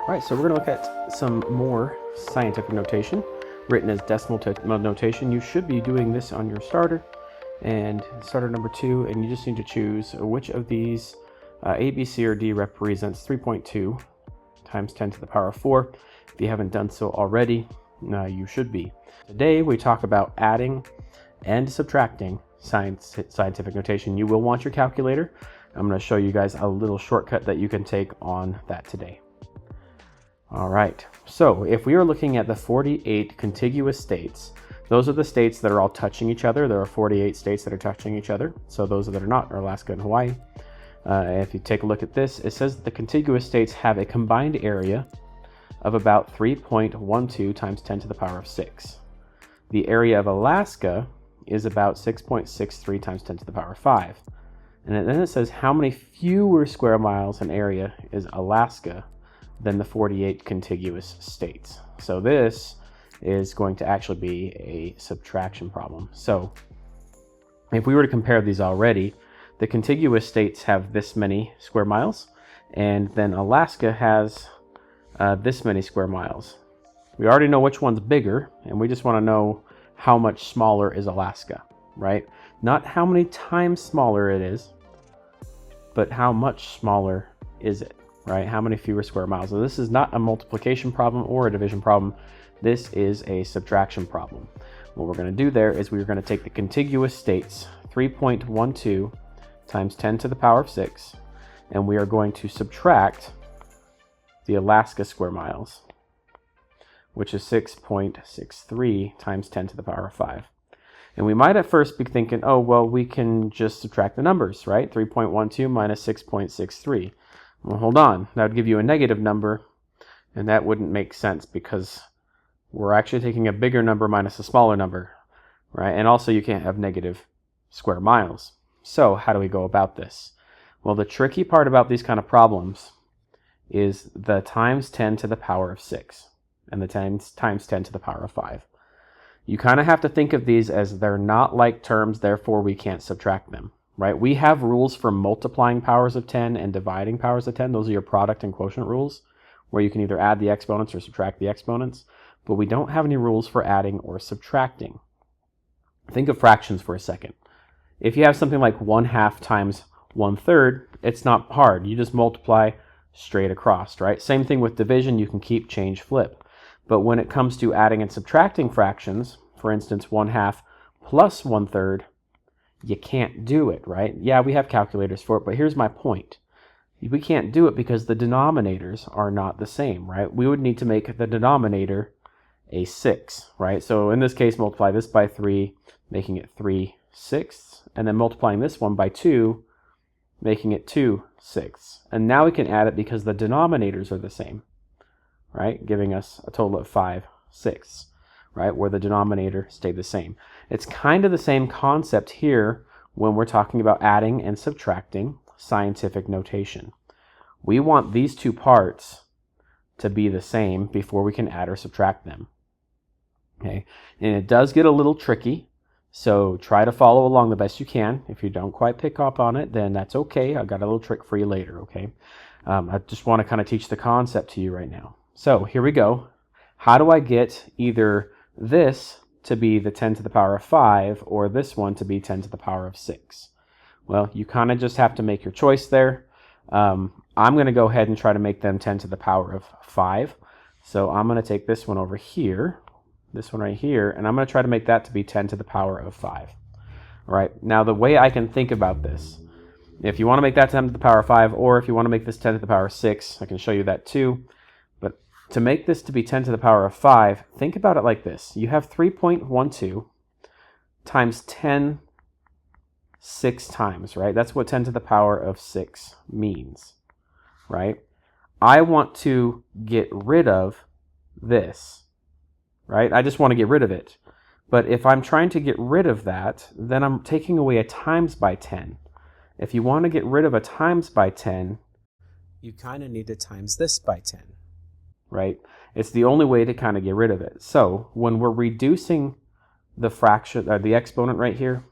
All right, so we're going to look at some more scientific notation written as decimal notation. You should be doing this on your starter and starter number 2, and you just need to choose which of these A, B, C, or D represents 3.2 times 10 to the power of 4. If you haven't done so already, you should be. Today we talk about adding and subtracting scientific notation. You will want your calculator. I'm going to show you guys a little shortcut that you can take on that today. All right, so if we are looking at the 48 contiguous states, those are the states that are all touching each other. There are 48 states that are touching each other. So those that are not are Alaska and Hawaii. If you take a look at this, it says that the contiguous states have a combined area of about 3.12 times 10 to the power of 6. The area of Alaska is about 6.63 times 10 to the power of 5. And then it says how many fewer square miles in area is Alaska than the 48 contiguous states. So this is going to actually be a subtraction problem. So if we were to compare these already, the contiguous states have this many square miles, and then Alaska has this many square miles. We already know which one's bigger, and we just want to know how much smaller is Alaska, right? Not how many times smaller it is, but how much smaller is it, right? How many fewer square miles? So this is not a multiplication problem or a division problem. This is a subtraction problem. What we're going to do there is we're going to take the contiguous states, 3.12 times 10 to the power of 6, and we are going to subtract the Alaska square miles, which is 6.63 times 10 to the power of 5. And we might at first be thinking, oh, well, we can just subtract the numbers, right? 3.12 minus 6.63. Well, hold on. That would give you a negative number, and that wouldn't make sense because we're actually taking a bigger number minus a smaller number, right? And also you can't have negative square miles. So how do we go about this? Well, the tricky part about these kind of problems is the times 10 to the power of 6 and the times 10 to the power of 5. You kind of have to think of these as they're not like terms, therefore we can't subtract them, right? We have rules for multiplying powers of 10 and dividing powers of 10. Those are your product and quotient rules, where you can either add the exponents or subtract the exponents, but we don't have any rules for adding or subtracting. Think of fractions for a second. If you have something like 1/2 times 1/3, it's not hard. You just multiply straight across, right? Same thing with division. You can keep, change, flip. But when it comes to adding and subtracting fractions, for instance, 1/2 plus 1/3, you can't do it, right? Yeah, we have calculators for it, but here's my point. We can't do it because the denominators are not the same, right? We would need to make the denominator a 6, right? So in this case, multiply this by 3, making it 3/6, and then multiplying this one by 2, making it 2/6. And now we can add it because the denominators are the same, right? Giving us a total of 5/6, right? Where the denominator stayed the same. It's kind of the same concept here when we're talking about adding and subtracting scientific notation. We want these two parts to be the same before we can add or subtract them. Okay, and it does get a little tricky, so try to follow along the best you can. If you don't quite pick up on it, then that's okay. I've got a little trick for you later, okay? I just want to kind of teach the concept to you right now. So here we go. How do I get either this to be the 10 to the power of 5 or this one to be 10 to the power of 6? Well, you kind of just have to make your choice there. I'm going to go ahead and try to make them 10 to the power of 5. So I'm going to take this one over here, this one right here, and I'm going to try to make that to be 10 to the power of 5. All right, now the way I can think about this, if you want to make that 10 to the power of 5, or if you want to make this 10 to the power of 6, I can show you that too. But to make this to be 10 to the power of 5, think about it like this. You have 3.12 times 10 6 times, right? That's what 10 to the power of 6 means, right? I want to get rid of this, right? I just want to get rid of it. But if I'm trying to get rid of that, then I'm taking away a times by 10. If you want to get rid of a times by 10, you kind of need to times this by 10, right? It's the only way to kind of get rid of it. So when we're reducing the fraction, or the exponent right here,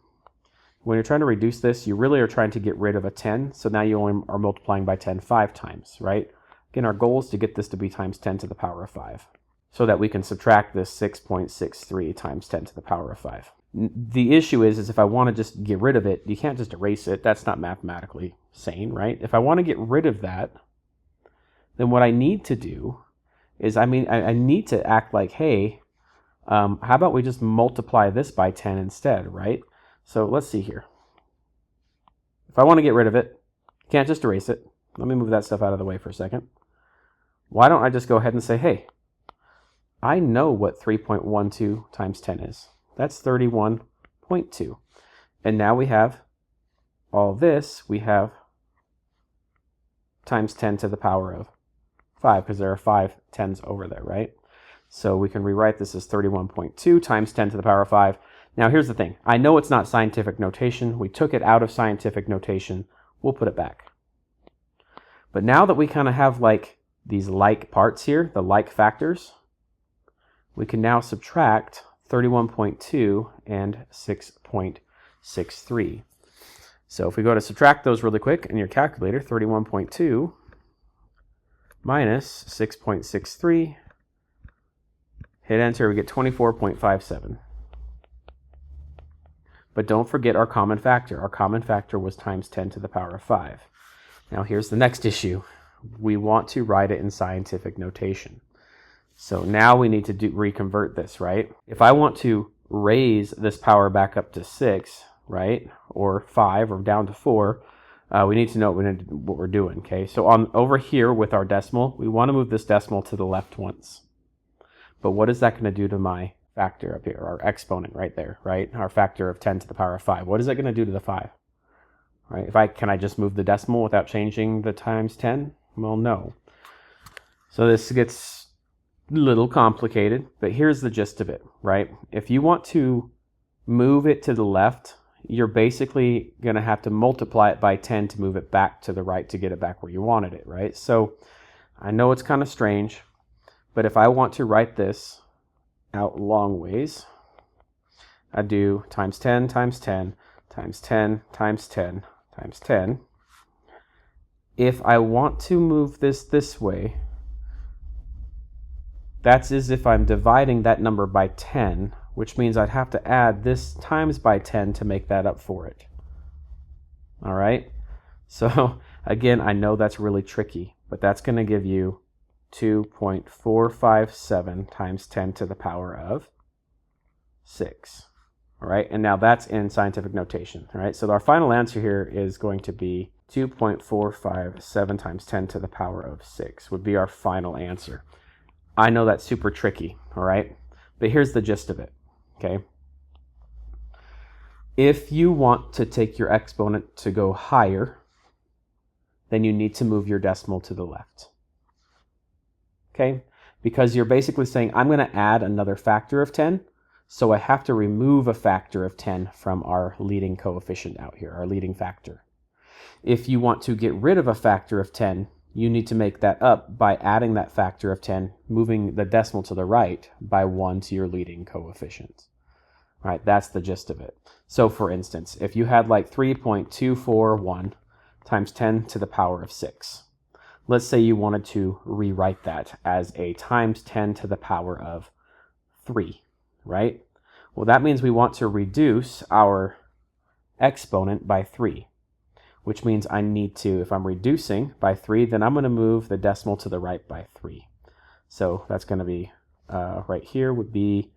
when you're trying to reduce this, you really are trying to get rid of a 10. So now you only are multiplying by 10 5 times, right? Again, our goal is to get this to be times 10 to the power of 5, so that we can subtract this 6.63 times 10 to the power of 5. The issue is if I want to just get rid of it, you can't just erase it. That's not mathematically sane, right? If I want to get rid of that, then what I need to do is, I need to act like, hey, how about we just multiply this by 10 instead, right? So let's see here. If I want to get rid of it, can't just erase it. Let me move that stuff out of the way for a second. Why don't I just go ahead and say, hey, I know what 3.12 times 10 is. That's 31.2. And now we have all this, we have times 10 to the power of 5, because there are 5 tens over there, right? So we can rewrite this as 31.2 times 10 to the power of 5. Now here's the thing. I know it's not scientific notation. We took it out of scientific notation. We'll put it back. But now that we kind of have like these like parts here, the like factors, we can now subtract 31.2 and 6.63. So if we go to subtract those really quick in your calculator, 31.2 minus 6.63, hit enter, we get 24.57. But don't forget our common factor. Our common factor was times 10 to the power of 5. Now here's the next issue. We want to write it in scientific notation. So now we need to reconvert this, right? If I want to raise this power back up to 6, right, or 5, or down to 4, we need to know what we're doing, okay? So over here with our decimal, we want to move this decimal to the left once. But what is that going to do to my factor up here, our exponent right there, right? Our factor of 10 to the power of 5. What is that going to do to the 5? Right? Can I just move the decimal without changing the times 10? Well, no. So this gets a little complicated, but here's the gist of it, right? If you want to move it to the left, you're basically going to have to multiply it by 10 to move it back to the right to get it back where you wanted it, right? So I know it's kind of strange, but if I want to write this out long ways, I do times 10 times 10 times 10 times 10 times 10. If I want to move this way, that's as if I'm dividing that number by 10, which means I'd have to add this times by 10 to make that up for it. All right? So again, I know that's really tricky, but that's going to give you 2.457 times 10 to the power of 6. All right, and now that's in scientific notation. All right, so our final answer here is going to be 2.457 times 10 to the power of 6 would be our final answer. I know that's super tricky, all right, but here's the gist of it, okay? If you want to take your exponent to go higher, then you need to move your decimal to the left, okay? Because you're basically saying, I'm going to add another factor of 10, so I have to remove a factor of 10 from our leading coefficient out here, our leading factor. If you want to get rid of a factor of 10, you need to make that up by adding that factor of 10, moving the decimal to the right by 1 to your leading coefficient. All right, that's the gist of it. So for instance, if you had like 3.241 times 10 to the power of 6, let's say you wanted to rewrite that as a times 10 to the power of 3, right? Well, that means we want to reduce our exponent by 3. Which means I need to, if I'm reducing by 3, then I'm going to move the decimal to the right by 3. So that's going to be, right here would be,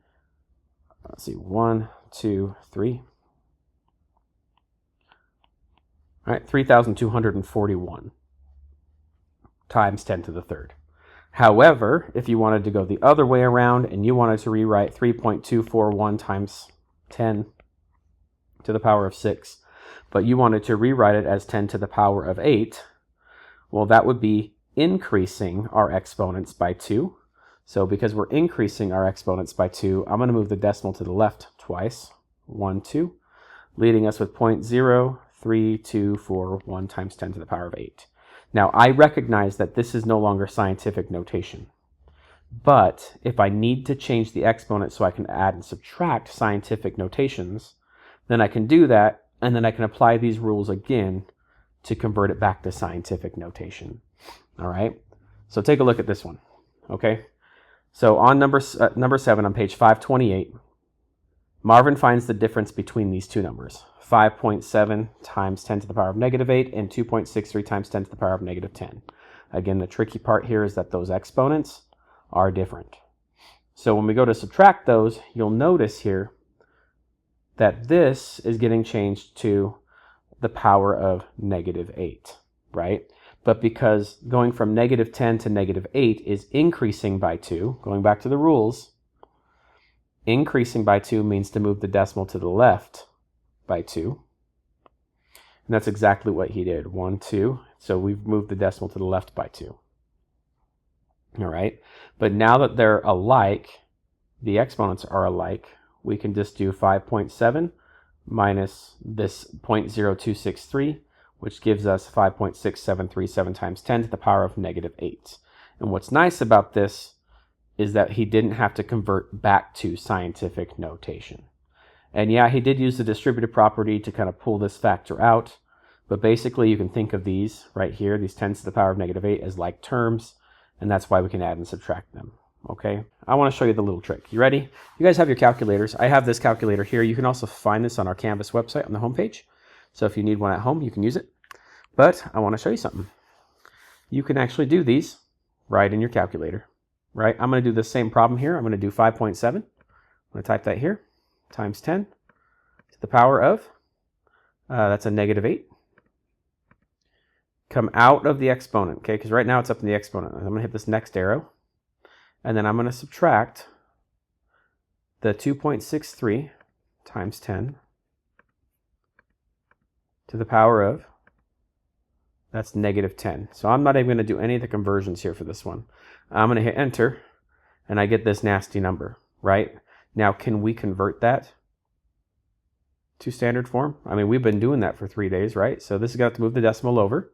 let's see, 1, 2, 3. All right, 3,241 times 10 to the third. However, if you wanted to go the other way around and you wanted to rewrite 3.241 times 10 to the power of 6, but you wanted to rewrite it as 10 to the power of 8, well, that would be increasing our exponents by 2. So because we're increasing our exponents by 2, I'm going to move the decimal to the left twice, 1, 2, leaving us with 0.03241 times 10 to the power of 8. Now, I recognize that this is no longer scientific notation, but if I need to change the exponent so I can add and subtract scientific notations, then I can do that, and then I can apply these rules again to convert it back to scientific notation. All right? So take a look at this one, okay? So on number 7 on page 528, Marvin finds the difference between these two numbers, 5.7 times 10 to the power of negative 8 and 2.63 times 10 to the power of negative 10. Again, the tricky part here is that those exponents are different. So when we go to subtract those, you'll notice here that this is getting changed to the power of negative 8, right? But because going from negative 10 to negative 8 is increasing by 2, going back to the rules, increasing by 2 means to move the decimal to the left by 2. And that's exactly what he did. 1, 2. So we've moved the decimal to the left by 2. All right. But now that they're alike, the exponents are alike, we can just do 5.7 minus this 0.0263, which gives us 5.6737 times 10 to the power of negative 8. And what's nice about this is that he didn't have to convert back to scientific notation. And yeah, he did use the distributive property to kind of pull this factor out, but basically you can think of these right here, these 10s to the power of negative 8 as like terms, and that's why we can add and subtract them. Okay, I want to show you the little trick. You ready? You guys have your calculators. I have this calculator here. You can also find this on our Canvas website on the homepage. So if you need one at home, you can use it. But I want to show you something. You can actually do these right in your calculator. Right? I'm going to do the same problem here. I'm going to do 5.7. I'm going to type that here. Times 10 to the power of, that's a negative 8. Come out of the exponent, okay? Because right now it's up in the exponent. I'm going to hit this next arrow. And then I'm going to subtract the 2.63 times 10 to the power of, that's negative 10. So I'm not even going to do any of the conversions here for this one. I'm going to hit enter, and I get this nasty number, right? Now, can we convert that to standard form? I mean, we've been doing that for 3 days, right? So this is going to have to move the decimal over.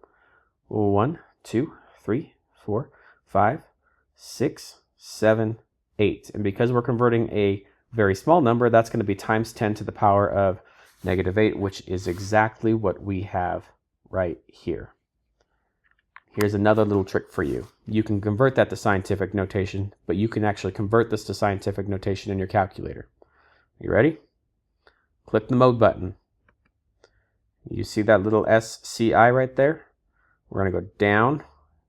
1, 2, 3, 4, 5, 6, 7, 8. And because we're converting a very small number, that's going to be times 10 to the power of negative 8, which is exactly what we have right here. Here's another little trick for you. You can convert that to scientific notation, but you can actually convert this to scientific notation in your calculator. You ready? Click the mode button. You see that little SCI right there? We're going to go down,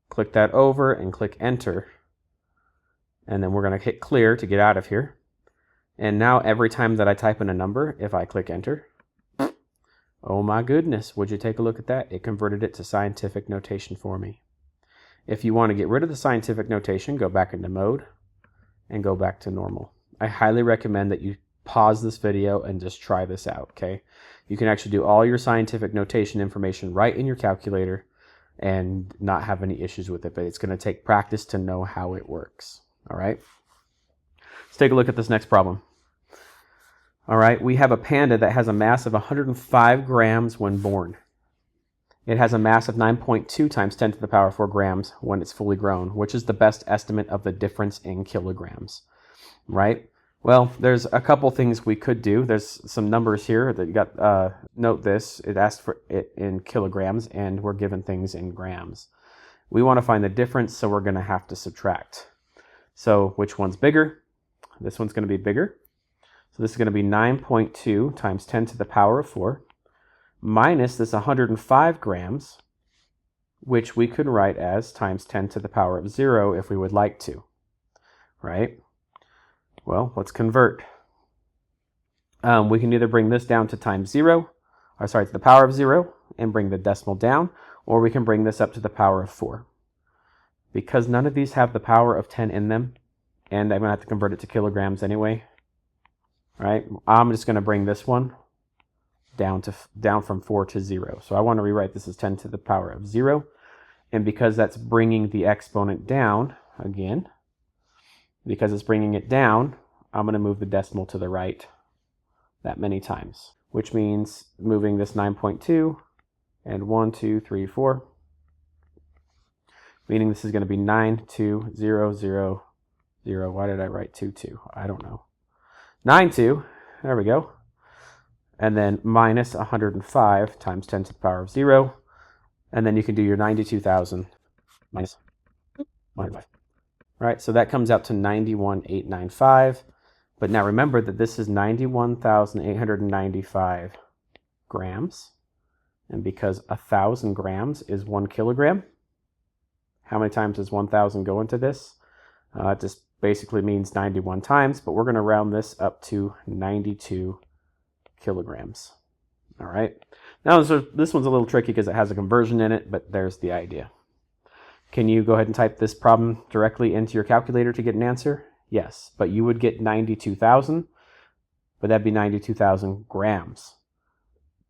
click that over, and click enter. And then we're going to hit clear to get out of here. And now every time that I type in a number, if I click enter, oh my goodness, would you take a look at that? It converted it to scientific notation for me. If you want to get rid of the scientific notation, go back into mode and go back to normal. I highly recommend that you pause this video and just try this out, okay? You can actually do all your scientific notation information right in your calculator and not have any issues with it, but it's going to take practice to know how it works, all right? Let's take a look at this next problem. All right, we have a panda that has a mass of 105 grams when born. It has a mass of 9.2 times 10 to the power of 4 grams when it's fully grown, which is the best estimate of the difference in kilograms, right? Well, there's a couple things we could do. There's some numbers here that you got, note this, it asked for it in kilograms and we're given things in grams. We want to find the difference, so we're going to have to subtract. So which one's bigger? This one's going to be bigger. So this is going to be 9.2 times 10 to the power of 4 minus this 105 grams, which we could write as times 10 to the power of 0 if we would like to, right? Well, let's convert. We can either bring this down to times 0, or sorry, to the power of 0 and bring the decimal down, or we can bring this up to the power of 4. Because none of these have the power of 10 in them, and I'm going to have to convert it to kilograms anyway, right? I'm just going to bring this one down from 4 to 0. So I want to rewrite this as 10 to the power of 0. And because that's bringing the exponent down, again, because it's bringing it down, I'm going to move the decimal to the right that many times, which means moving this 9.2 and 1, 2, 3, 4, meaning this is going to be 9, 2, 0, 0, 0. Why did I write 2, 2? I don't know. 9, 2, there we go. And then minus 105 times 10 to the power of 0. And then you can do your 92,000 minus 105. All right, so that comes out to 91,895. But now remember that this is 91,895 grams. And because 1,000 grams is 1 kilogram, how many times does 1,000 go into this? It just basically means 91 times, but we're going to round this up to 92 kilograms. All right. Now this one's a little tricky because it has a conversion in it, but there's the idea. Can you go ahead and type this problem directly into your calculator to get an answer? Yes, but you would get 92,000, but that'd be 92,000 grams.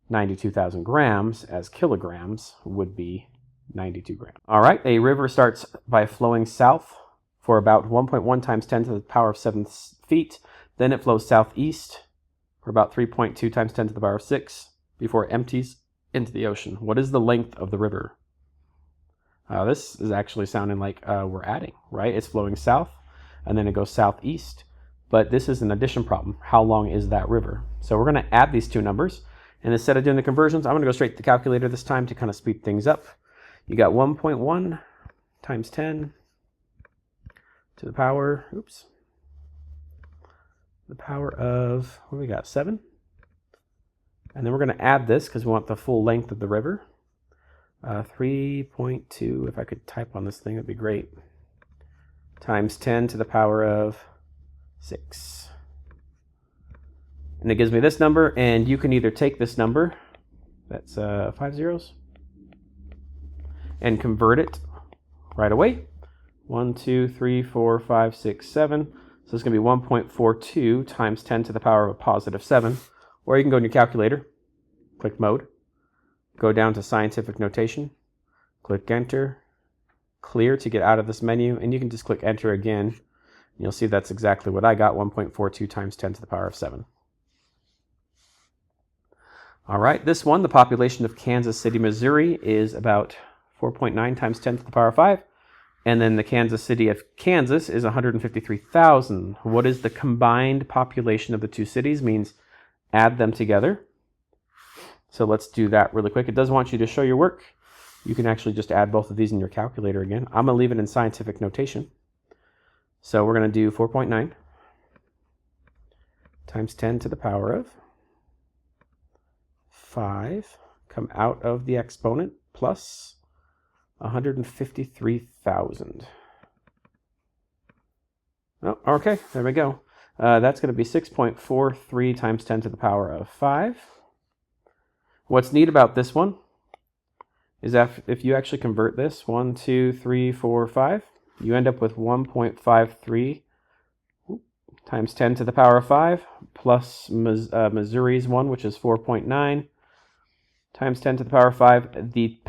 92,000 grams as kilograms would be 92 grams. All right, a river starts by flowing south for about 1.1 times 10 to the power of 7 feet. Then it flows southeast for about 3.2 times 10 to the power of 6 before it empties into the ocean. What is the length of the river? This is actually sounding like we're adding, right? It's flowing south, and then it goes southeast. But this is an addition problem. How long is that river? So we're going to add these two numbers. And instead of doing the conversions, I'm going to go straight to the calculator this time to kind of speed things up. You got 1.1 times 10 to the power, the power of, what do we got, 7? And then we're going to add this because we want the full length of the river. 3.2, if I could type on this thing, that'd be great. Times 10 to the power of 6. And it gives me this number, and you can either take this number, that's 5 zeros, and convert it right away. 1, 2, 3, 4, 5, 6, 7. So it's going to be 1.42 times 10 to the power of a positive 7. Or you can go in your calculator, click mode, go down to scientific notation, click enter, clear to get out of this menu, and you can just click enter again. And you'll see that's exactly what I got, 1.42 times 10 to the power of 7. All right, this one, the population of Kansas City, Missouri is about 4.9 times 10 to the power of 5. And then the Kansas City of Kansas is 153,000. What is the combined population of the two cities? Means add them together. So let's do that really quick. It does want you to show your work. You can actually just add both of these in your calculator again. I'm going to leave it in scientific notation. So we're going to do 4.9 times 10 to the power of 5, come out of the exponent, plus 153,000. Oh, okay, there we go. That's going to be 6.43 times 10 to the power of 5. What's neat about this one is that if you actually convert this, 1, 2, 3, 4, 5, you end up with 1.53 times 10 to the power of 5, plus Missouri's one, which is 4.9, times 10 to the power of 5. The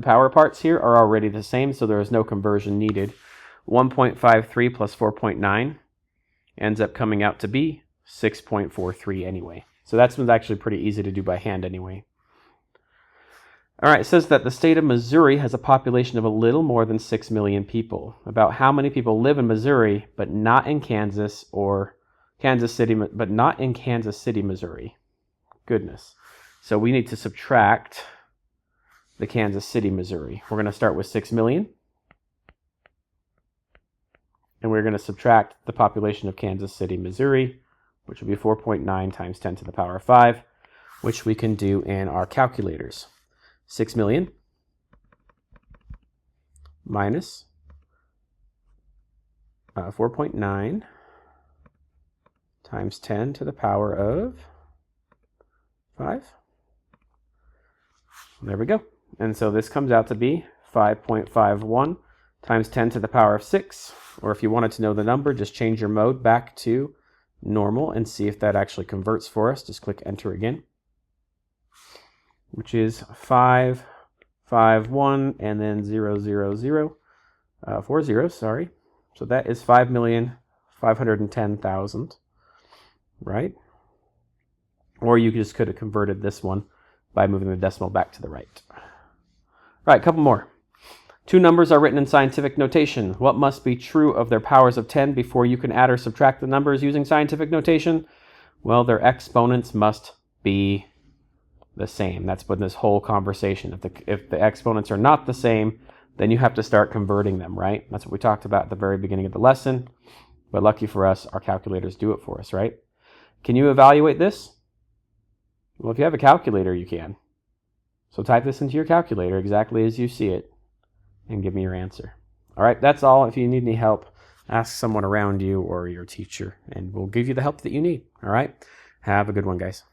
power parts here are already the same, so there is no conversion needed. 1.53 plus 4.9 ends up coming out to be 6.43 anyway. So that's actually pretty easy to do by hand anyway. All right, it says that the state of Missouri has a population of a little more than 6 million people. About how many people live in Missouri, but not in Kansas, or Kansas City, but not in Kansas City, Missouri? Goodness. So we need to subtract the Kansas City, Missouri. We're going to start with 6 million. And we're going to subtract the population of Kansas City, Missouri, which will be 4.9 times 10 to the power of 5, which we can do in our calculators. 6 million minus 4.9 times 10 to the power of 5. There we go. And so this comes out to be 5.51 times 10 to the power of 6. Or if you wanted to know the number, just change your mode back to normal and see if that actually converts for us. Just click enter again, which is 551 and then 000, 4 zeros, sorry. So that is 5,510,000, right? Or you just could have converted this one by moving the decimal back to the right. All right, a couple more. Two numbers are written in scientific notation. What must be true of their powers of 10 before you can add or subtract the numbers using scientific notation? Well, their exponents must be the same. That's been this whole conversation. If the exponents are not the same, then you have to start converting them, right? That's what we talked about at the very beginning of the lesson. But lucky for us, our calculators do it for us, right? Can you evaluate this? Well, if you have a calculator, you can. So type this into your calculator exactly as you see it and give me your answer. All right, that's all. If you need any help, ask someone around you or your teacher, and we'll give you the help that you need. All right, have a good one, guys.